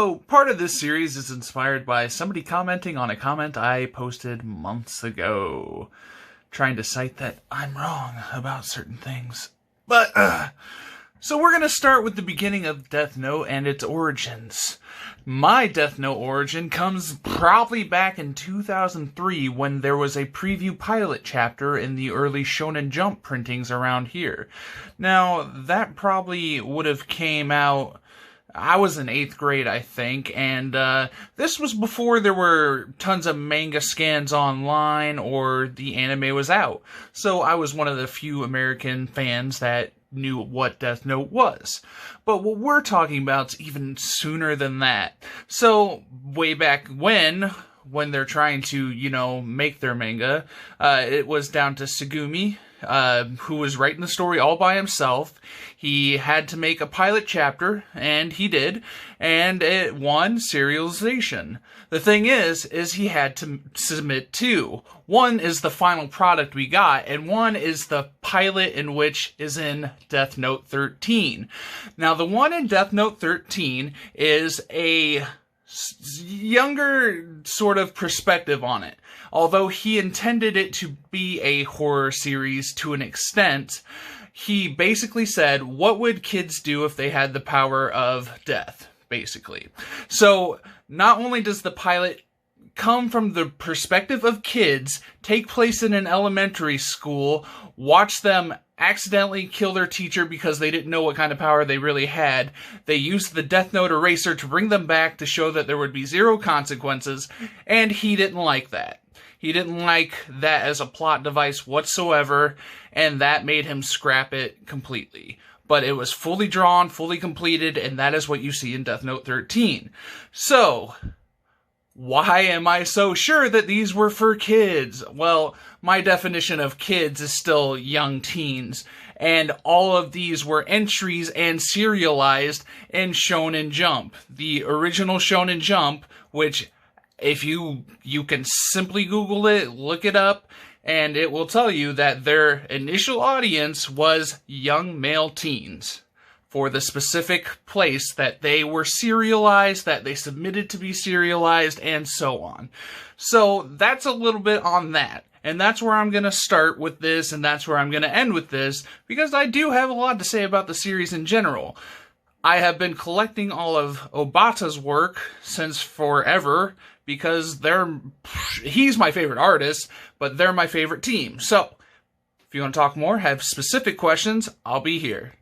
So, part of this series is inspired by somebody commenting on a comment I posted months ago, trying to cite that I'm wrong about certain things. But, so we're going to start with the beginning of Death Note and its origins. My Death Note origin comes probably back in 2003 when there was a preview pilot chapter in the early Shonen Jump printings around here. Now, that probably would have came out... I was in 8th grade, I think, and this was before there were tons of manga scans online or the anime was out. So I was one of the few American fans that knew what Death Note was. But what we're talking about is even sooner than that. So, way back when they're trying to, make their manga, it was down to Tsugumi, who was writing the story all by himself. He had to make a pilot chapter, and he did, and it won serialization. The thing is he had to submit two. One is the final product we got, and one is the pilot in which is in Death Note 13. Now, the one in Death Note 13 is a younger sort of perspective on it. Although he intended it to be a horror series to an extent, he basically said, what would kids do if they had the power of death, basically. So, not only does the pilot come from the perspective of kids, take place in an elementary school, watch them accidentally kill their teacher because they didn't know what kind of power they really had. They used the Death Note eraser to bring them back to show that there would be zero consequences, and he didn't like that. He didn't like that as a plot device whatsoever, and that made him scrap it completely. But it was fully drawn, fully completed, and that is what you see in Death Note 13. So, why am I so sure that these were for kids? Well, my definition of kids is still young teens, and all of these were entries and serialized in Shonen Jump. The original Shonen Jump, which, if you can simply Google it, look it up, and it will tell you that their initial audience was young male teens. For the specific place that they were serialized, that they submitted to be serialized, and so on. So that's a little bit on that. And that's where I'm going to start with this, and that's where I'm going to end with this, because I do have a lot to say about the series in general. I have been collecting all of Obata's work since forever, because he's my favorite artist, but they're my favorite team. So, if you want to talk more, have specific questions, I'll be here.